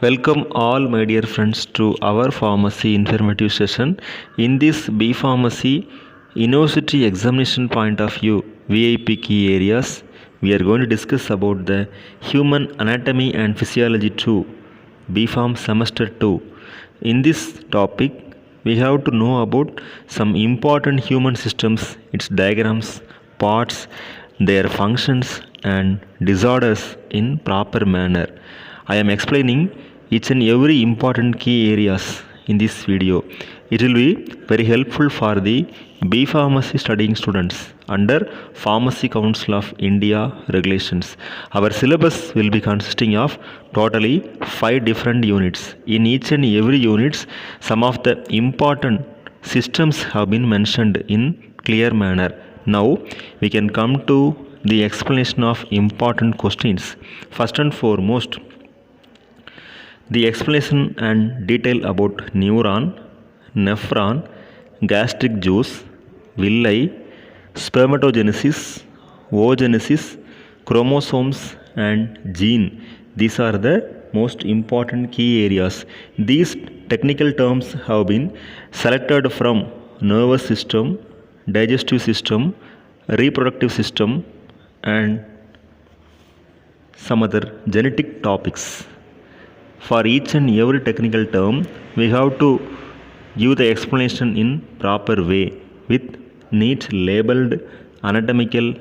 Welcome all my dear friends to our pharmacy informative session. In this B Pharmacy University examination point of view VIP key areas, we are going to discuss about the human anatomy and physiology 2 B Pharm semester 2. In this topic, we have to know about some important human systems, its diagrams, parts, their functions and disorders in proper manner. I am explaining each and every important key areas in this video. It will be very helpful for the B Pharmacy studying students under Pharmacy Council of India regulations. Our syllabus will be consisting of totally 5 different units. In each and every units, some of the important systems have been mentioned in clear manner. Now we can come to the explanation of important questions. First and foremost, the explanation and detail about neuron, nephron, gastric juice, villi, spermatogenesis, oogenesis, chromosomes and gene. These are the most important key areas. These technical terms have been selected from nervous system, digestive system, reproductive system and some other genetic topics. For each and every technical term, we have to give the explanation in proper way with neat labeled anatomical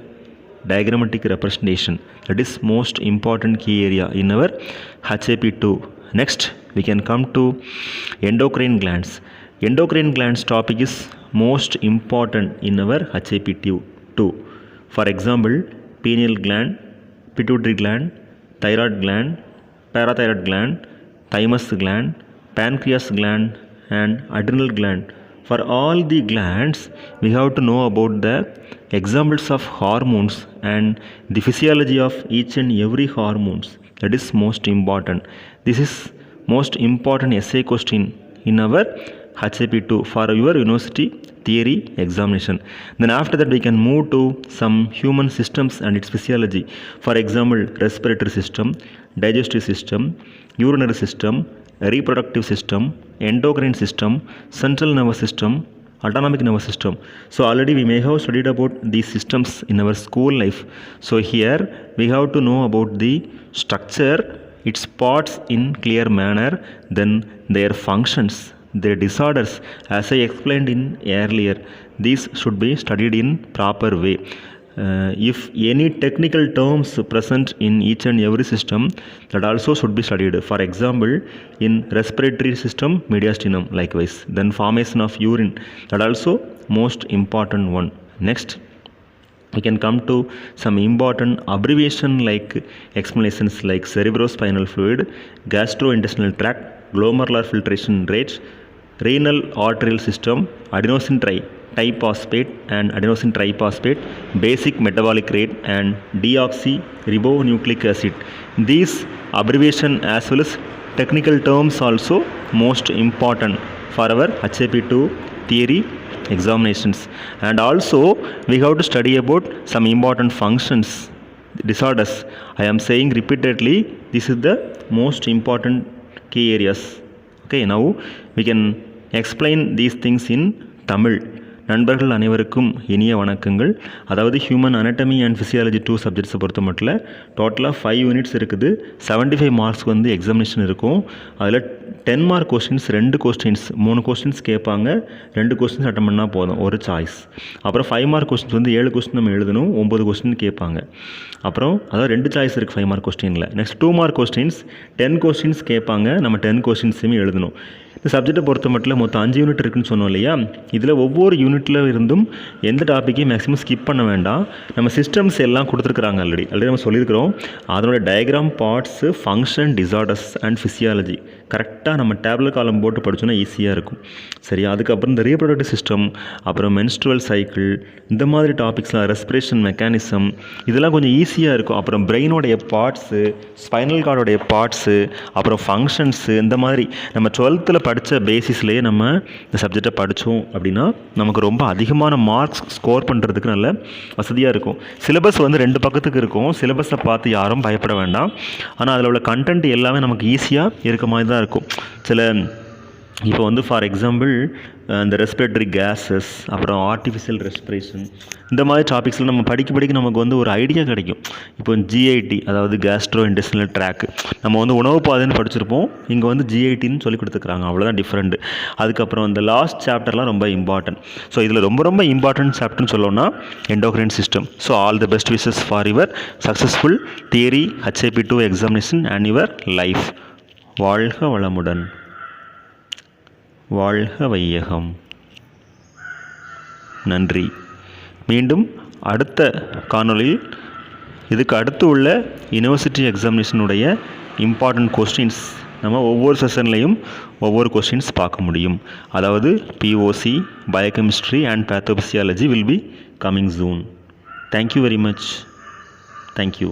diagrammatic representation. That is most important key area in our HAP2. Next, we can come to endocrine glands. Endocrine glands topic is most important in our HAP2. For example, pineal gland, pituitary gland, thyroid gland, parathyroid gland, thymus gland, pancreas gland and adrenal gland. For all the glands, we have to know about the examples of hormones and the physiology of each and every hormones. That is most important. This is most important essay question in our HAP2 for your university theory examination. Then after that we can move to some human systems and its physiology. For example, respiratory system, digestive system, urinary system, reproductive system, endocrine system, central nervous system, autonomic nervous system. So already we may have studied about these systems in our school life. So here we have to know about the structure, its parts in clear manner, then their functions, their disorders. As I explained in earlier, these should be studied in proper way. If any technical terms present in each and every system, that also should be studied. For example, in respiratory system, mediastinum likewise. Then formation of urine, that also most important one. Next, we can come to some important abbreviation like explanations like cerebrospinal fluid, gastrointestinal tract, glomerular filtration rate, renal arterial system, adenosine triphosphate and adenosine triphosphate, basic metabolic rate and deoxyribonucleic acid. These abbreviation as well as technical terms also most important for our HAP2 theory examinations. And also we have to study about some important functions, disorders. I am saying repeatedly, this is the most important key areas. Okay, now we can explain these things in Tamil. நண்பர்கள் அனைவருக்கும் இனிய வணக்கங்கள். அதாவது human anatomy and physiology 2 சப்ஜெக்ட்ஸை பொறுத்த மட்டும் டோட்டலாக 5 units இருக்குது. 75 மார்க்ஸ்க்கு வந்து எக்ஸாமினேஷன் இருக்கும். அதில் 10 மார்க் கொஸ்டின்ஸ் 2 கொஸ்டின்ஸ் 3 கொஸ்டின்ஸ் கேட்பாங்க. 2 கொஸ்டின்ஸ் அட்டன் பண்ணால் போதும், ஒரு சாய்ஸ். அப்புறம் 5 மார்க் கொஸ்டின்ஸ் வந்து 7 கொஸ்டின் நம்ம எழுதணும், 9 கொஸ்டின் கேட்பாங்க. அப்புறம் அதாவது 2 சாய்ஸ் இருக்குது 5 மார்க் கொஸ்டினில். நெக்ஸ்ட் 2 மார்க் கொஸ்டின்ஸ் 10 கொஸ்டின்ஸ் கேட்பாங்க, நம்ம 10 கொஸ்டின்ஸுமே எழுதணும். இந்த சப்ஜெக்டை பொறுத்த மட்டும் மொத்தம் 5 யூனிட் இருக்குன்னு சொன்னோம் இல்லையா. இதில் ஒவ்வொரு யூனிட்டில் இருந்தும் எந்த டாப்பிக்கையும் மேக்ஸிமம் ஸ்கிப் பண்ண வேண்டாம். நம்ம சிஸ்டம்ஸ் எல்லாம் கொடுத்துருக்குறாங்க ஆல்ரெடி நம்ம சொல்லியிருக்கிறோம். அதனோட diagram, parts, function, disorders and physiology கரெக்டாக நம்ம டேப்லெட் காலம் போட்டு படித்தோன்னா ஈஸியாக இருக்கும். சரியா? அதுக்கப்புறம் இந்த ரீப்ரொடக்டிவ் சிஸ்டம், அப்புறம் மென்ஸ்ட்ருவல் சைக்கிள், இந்த மாதிரி டாபிக்ஸ்லாம், ரெஸ்பிரேஷன் மெக்கானிசம், இதெல்லாம் கொஞ்சம் ஈஸியாக இருக்கும். அப்புறம் பிரெயினோடைய பார்ட்ஸு, ஸ்பைனல் கார்டோடைய பார்ட்ஸு, அப்புறம் ஃபங்க்ஷன்ஸு, இந்த மாதிரி நம்ம 12th படித்த பேசிஸ்லேயே நம்ம இந்த சப்ஜெக்டை படித்தோம் அப்படின்னா நமக்கு ரொம்ப அதிகமான மார்க்ஸ் ஸ்கோர் பண்ணுறதுக்கு நல்ல வசதியாக இருக்கும். சிலபஸ் வந்து 2 பக்கத்துக்கு இருக்கும். சிலபஸை பார்த்து யாரும் பயப்பட வேண்டாம். ஆனால் அதில் உள்ள கண்டென்ட் எல்லாமே நமக்கு ஈஸியாக இருக்க மாதிரி தான் இருக்கும். இப்போ வந்து ஃபார் எக்ஸாம்பிள் இந்த ரெஸ்பிரேட்டரி கேஸஸ், அப்புறம் ஆர்டிஃபிஷியல் ரெஸ்பிரேஷன், இந்த மாதிரி டாபிக்ஸில் நம்ம படிக்க நமக்கு வந்து ஒரு ஐடியா கிடைக்கும். இப்போ GIT, அதாவது கேஸ்ட்ரோ இன்டெஸ்டினல் ட்ராக், நம்ம வந்து உணவு பாதைன்னு படிச்சிருப்போம். இங்கே வந்து GITன்னு சொல்லி கொடுத்துருக்காங்க, அவ்வளோதான் டிஃப்ரெண்ட். அதுக்கப்புறம் இந்த லாஸ்ட் சாப்டர்லாம் ரொம்ப இம்பார்ட்டன்ட். ஸோ இதில் ரொம்ப இம்பார்ட்டன்ட் சாப்டர்னு சொல்லணும்னா endocrine system. So all the best wishes for your successful theory HIP2 examination and your life. வாழ்க வளமுடன். வாழ்க வையகம். நன்றி. மீண்டும் அடுத்த காணொளியில் இதுக்கு அடுத்து உள்ள யூனிவர்சிட்டி எக்ஸாமினேஷனுடைய இம்பார்ட்டன்ட் கொஸ்டின்ஸ் நம்ம ஒவ்வொரு செஷன்லேயும் ஒவ்வொரு கொஸ்டின்ஸ் பார்க்க முடியும். அதாவது POC, biochemistry and பேத்தோபிசியாலஜி will be coming soon. Thank you very much. Thank you.